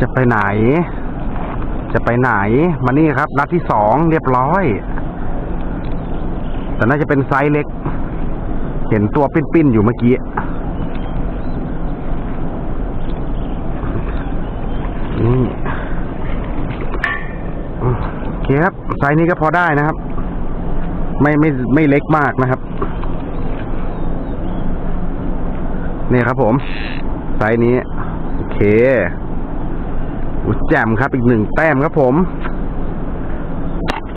จะไปไหนมานี่ครับนัดที่2เรียบร้อยแต่น่าจะเป็นไซส์เล็กเห็นตัวปิ้นๆอยู่เมื่อกี้นี่โอเคครับไซส์นี้ก็พอได้นะครับไม่เล็กมากนะครับนี่ครับผมไซส์นี้โอเคแจ่มครับอีก1 แต้มครับผม